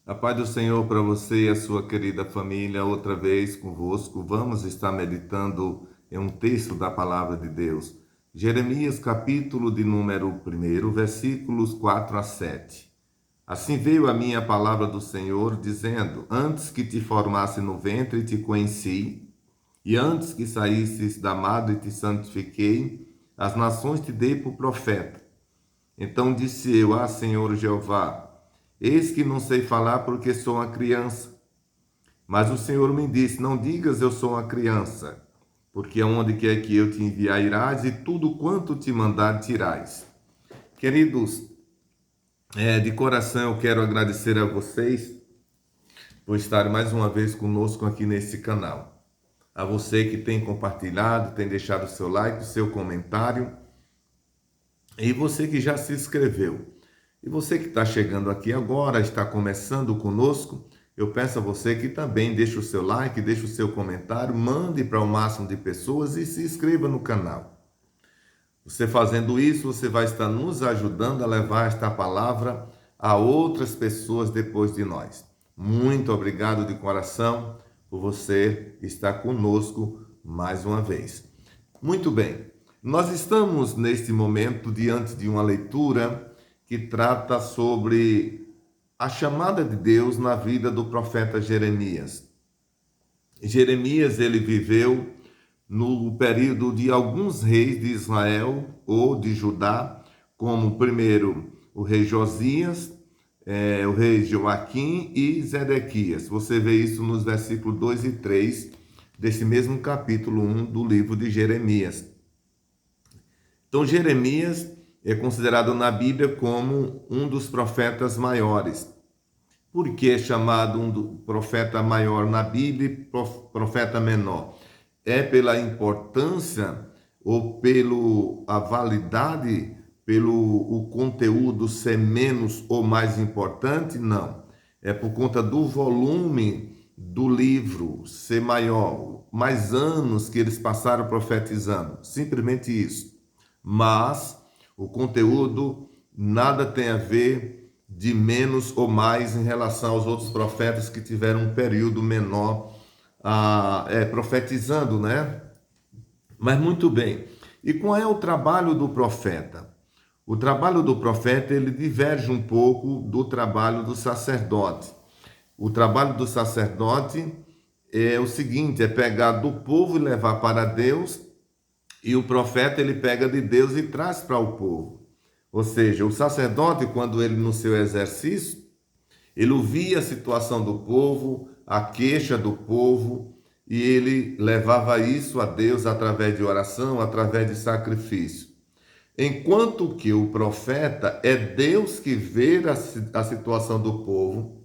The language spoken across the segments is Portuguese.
A paz do Senhor para você e a sua querida família, outra vez convosco. Vamos estar meditando em um texto da palavra de Deus. Jeremias, capítulo de número 1, versículos 4 a 7. Assim veio a minha palavra do Senhor, dizendo: Antes que te formasse no ventre, te conheci, e antes que saísses da madre, te santifiquei, as nações te dei por profeta. Então disse eu: Senhor Jeová, eis que não sei falar porque sou uma criança. Mas o Senhor me disse: Não digas eu sou uma criança, porque aonde quer que eu te enviar irás, e tudo quanto te mandar dirás. Queridos, de coração eu quero agradecer a vocês por estarem mais uma vez conosco aqui nesse canal. A você que tem compartilhado, tem deixado o seu like, o seu comentário, e você que já se inscreveu. E você que está chegando aqui agora, está começando conosco, eu peço a você que também deixe o seu like, deixe o seu comentário, mande para o máximo de pessoas e se inscreva no canal. Você fazendo isso, você vai estar nos ajudando a levar esta palavra a outras pessoas depois de nós. Muito obrigado de coração por você estar conosco mais uma vez. Muito bem, nós estamos neste momento diante de uma leitura que trata sobre a chamada de Deus na vida do profeta Jeremias. Jeremias, ele viveu no período de alguns reis de Israel ou de Judá, como primeiro o rei Josias, o rei Joaquim e Zedequias. Você vê isso nos versículos 2 e 3 desse mesmo capítulo 1 do livro de Jeremias. Então, Jeremias é considerado na Bíblia como um dos profetas maiores. Por que é chamado um profeta maior na Bíblia e profeta menor? É pela importância ou pela validade, pelo o conteúdo ser menos ou mais importante? Não. É por conta do volume do livro ser maior, mais anos que eles passaram profetizando. Simplesmente isso. Mas o conteúdo nada tem a ver de menos ou mais em relação aos outros profetas que tiveram um período menor profetizando, né? Mas muito bem. E qual é o trabalho do profeta? O trabalho do profeta, ele diverge um pouco do trabalho do sacerdote. O trabalho do sacerdote é o seguinte, é pegar do povo e levar para Deus, e o profeta, ele pega de Deus e traz para o povo. Ou seja, o sacerdote, quando ele no seu exercício, ele ouvia a situação do povo, a queixa do povo, e ele levava isso a Deus através de oração, através de sacrifício. Enquanto que o profeta é Deus que vê a situação do povo,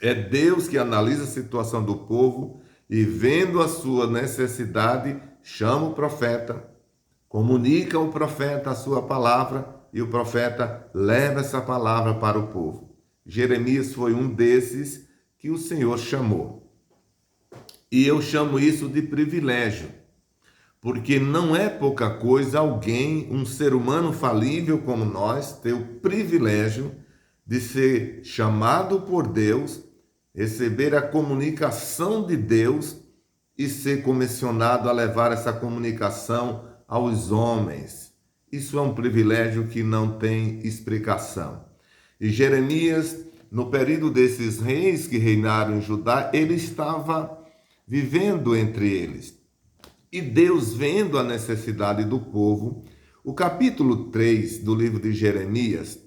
é Deus que analisa a situação do povo e, vendo a sua necessidade, chama o profeta, comunica ao profeta a sua palavra e o profeta leva essa palavra para o povo. Jeremias foi um desses que o Senhor chamou. E eu chamo isso de privilégio, porque não é pouca coisa alguém, um ser humano falível como nós, ter o privilégio de ser chamado por Deus, receber a comunicação de Deus e ser comissionado a levar essa comunicação aos homens. Isso é um privilégio que não tem explicação. E Jeremias, no período desses reis que reinaram em Judá, ele estava vivendo entre eles. E Deus, vendo a necessidade do povo, o capítulo 3 do livro de Jeremias,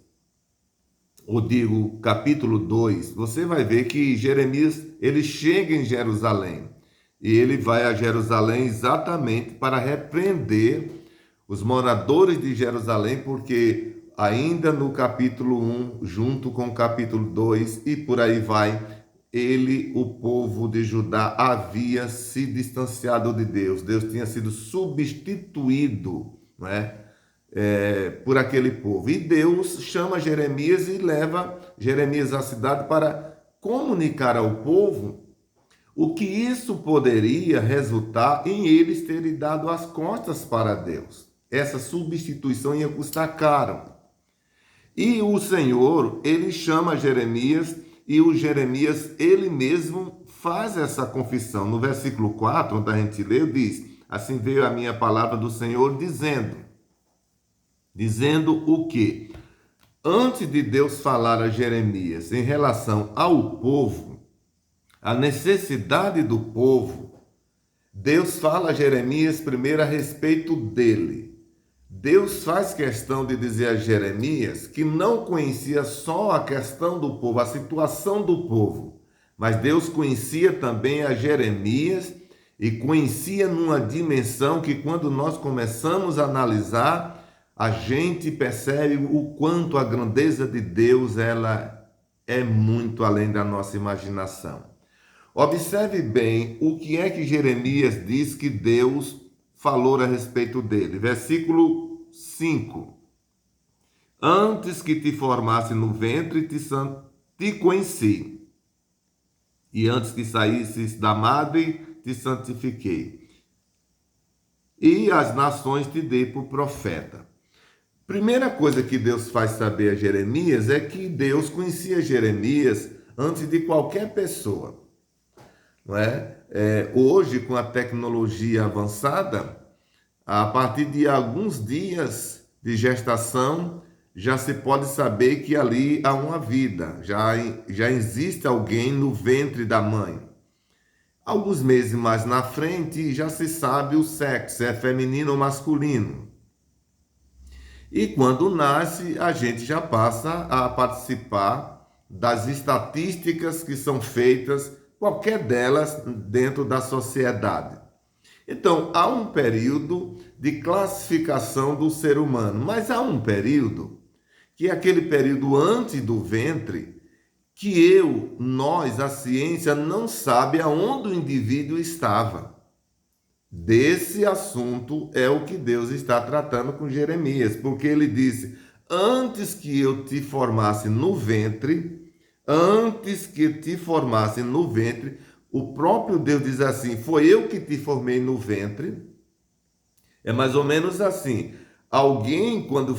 ou digo, capítulo 2, você vai ver que Jeremias, ele chega em Jerusalém. E ele vai a Jerusalém exatamente para repreender os moradores de Jerusalém, porque ainda no capítulo 1, junto com o capítulo 2 e por aí vai, o povo de Judá havia se distanciado de Deus. Deus tinha sido substituído, não é? Por aquele povo. E Deus chama Jeremias e leva Jeremias à cidade para comunicar ao povo o que isso poderia resultar em eles terem dado as costas para Deus. Essa substituição ia custar caro. E o Senhor, ele chama Jeremias e o Jeremias, ele mesmo faz essa confissão. No versículo 4, onde a gente leu, diz: assim veio a minha palavra do Senhor dizendo o quê? Antes de Deus falar a Jeremias em relação ao povo, a necessidade do povo, Deus fala a Jeremias primeiro a respeito dele. Deus faz questão de dizer a Jeremias que não conhecia só a questão do povo, a situação do povo, mas Deus conhecia também a Jeremias e conhecia numa dimensão que, quando nós começamos a analisar, a gente percebe o quanto a grandeza de Deus ela é muito além da nossa imaginação. Observe bem o que é que Jeremias diz que Deus falou a respeito dele. Versículo 5. Antes que te formasse no ventre, te conheci. E antes que saísses da madre, te santifiquei. E as nações te dei por profeta. Primeira coisa que Deus faz saber a Jeremias é que Deus conhecia Jeremias antes de qualquer pessoa. Não é? Hoje, com a tecnologia avançada, a partir de alguns dias de gestação, já se pode saber que ali há uma vida, já existe alguém no ventre da mãe. Alguns meses mais na frente, já se sabe o sexo, se é feminino ou masculino. E quando nasce, a gente já passa a participar das estatísticas que são feitas, qualquer delas, dentro da sociedade. Então, há um período de classificação do ser humano, mas há um período, que é aquele período antes do ventre, que nós, a ciência, não sabe aonde o indivíduo estava. Desse assunto é o que Deus está tratando com Jeremias, porque ele disse: antes que eu te formasse no ventre, o próprio Deus diz assim: foi eu que te formei no ventre. É mais ou menos assim. Alguém, quando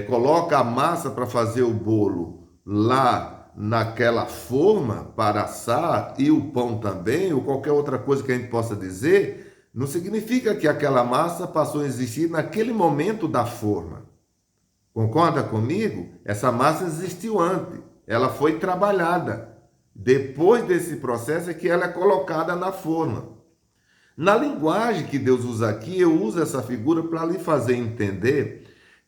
coloca a massa para fazer o bolo lá naquela forma para assar, e o pão também, ou qualquer outra coisa que a gente possa dizer, não significa que aquela massa passou a existir naquele momento da forma. Concorda comigo? Essa massa existiu antes, ela foi trabalhada. Depois desse processo é que ela é colocada na forma. Na linguagem que Deus usa aqui, eu uso essa figura para lhe fazer entender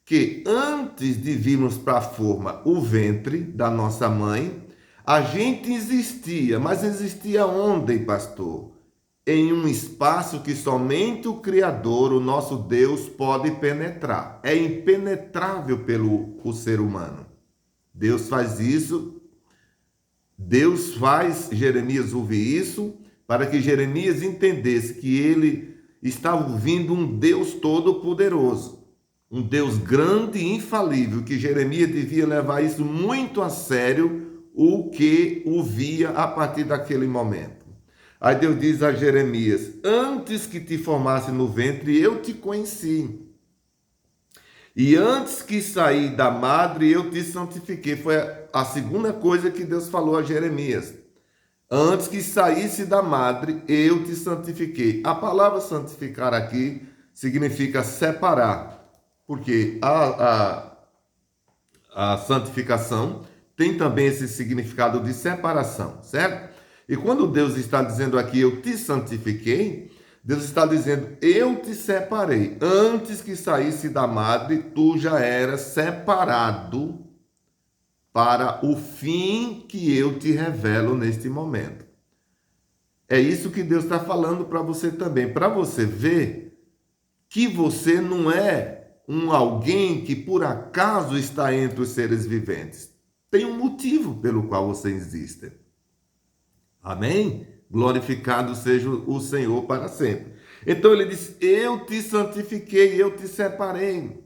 que antes de virmos para a forma, o ventre da nossa mãe, a gente existia, mas existia onde, pastor? Em um espaço que somente o Criador, o nosso Deus, pode penetrar. É impenetrável pelo ser humano. Deus faz isso, Deus faz Jeremias ouvir isso, para que Jeremias entendesse que ele estava ouvindo um Deus todo-poderoso. Um Deus grande e infalível, que Jeremias devia levar isso muito a sério, o que ouvia a partir daquele momento. Aí Deus diz a Jeremias: antes que te formasse no ventre, eu te conheci. E antes que saí da madre, eu te santifiquei. Foi a segunda coisa que Deus falou a Jeremias. Antes que saísse da madre, eu te santifiquei. A palavra santificar aqui significa separar. Porque a santificação tem também esse significado de separação, certo? E quando Deus está dizendo aqui, eu te santifiquei, Deus está dizendo, eu te separei. Antes que saísse da madre, tu já eras separado para o fim que eu te revelo neste momento. É isso que Deus está falando para você também, para você ver que você não é alguém que por acaso está entre os seres viventes. Tem um motivo pelo qual você existe. Amém? Glorificado seja o Senhor para sempre. Então ele diz, eu te santifiquei, eu te separei.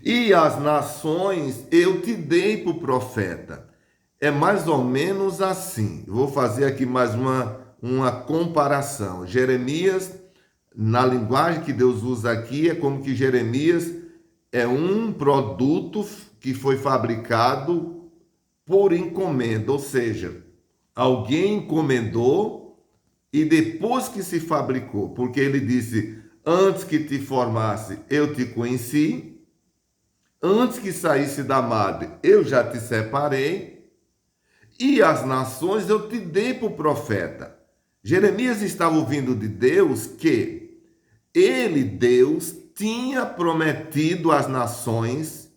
E as nações eu te dei por profeta. É mais ou menos assim. Vou fazer aqui mais uma comparação. Jeremias, na linguagem que Deus usa aqui, é como que Jeremias é um produto que foi fabricado por encomenda, ou seja, alguém encomendou e depois que se fabricou, porque ele disse, antes que te formasse, eu te conheci, antes que saísse da madre, eu já te separei, e as nações eu te dei para o profeta. Jeremias estava ouvindo de Deus que ele, Deus, tinha prometido às nações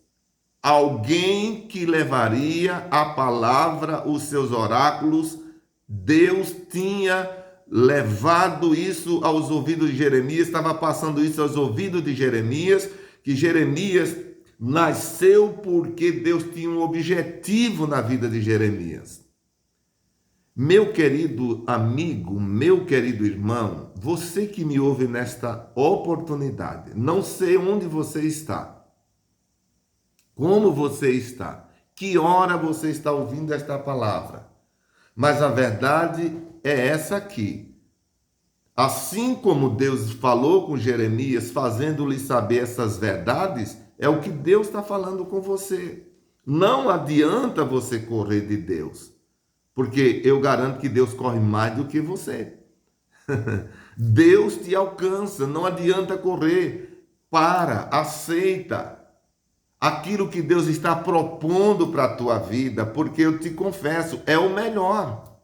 alguém que levaria a palavra, os seus oráculos. Deus tinha levado isso aos ouvidos de Jeremias, estava passando isso aos ouvidos de Jeremias, que Jeremias nasceu porque Deus tinha um objetivo na vida de Jeremias. Meu querido amigo, meu querido irmão, você que me ouve nesta oportunidade, não sei onde você está, como você está, que hora você está ouvindo esta palavra, mas a verdade é essa aqui. Assim como Deus falou com Jeremias, fazendo-lhe saber essas verdades, é o que Deus está falando com você. Não adianta você correr de Deus, porque eu garanto que Deus corre mais do que você. Deus te alcança, não adianta correr. Para, aceita aquilo que Deus está propondo para a tua vida, porque eu te confesso, é o melhor.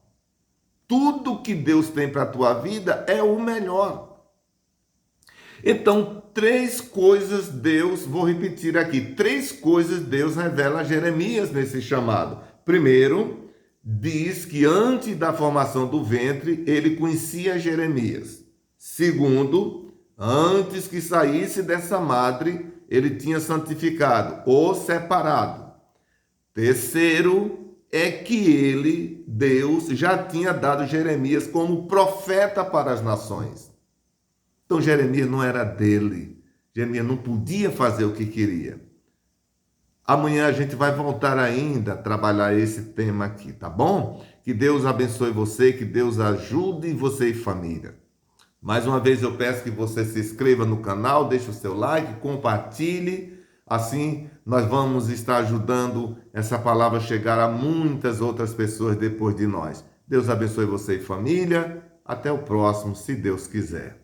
Tudo que Deus tem para a tua vida é o melhor. Então, vou repetir aqui, 3 coisas Deus revela a Jeremias nesse chamado. Primeiro, diz que antes da formação do ventre, ele conhecia Jeremias. Segundo, antes que saísse dessa madre, ele tinha santificado ou separado. Terceiro, é que ele, Deus, já tinha dado Jeremias como profeta para as nações. Então Jeremias não era dele. Jeremias não podia fazer o que queria. Amanhã a gente vai voltar ainda a trabalhar esse tema aqui, tá bom? Que Deus abençoe você, que Deus ajude você e família. Mais uma vez eu peço que você se inscreva no canal, deixe o seu like, compartilhe. Assim nós vamos estar ajudando essa palavra a chegar a muitas outras pessoas depois de nós. Deus abençoe você e família. Até o próximo, se Deus quiser.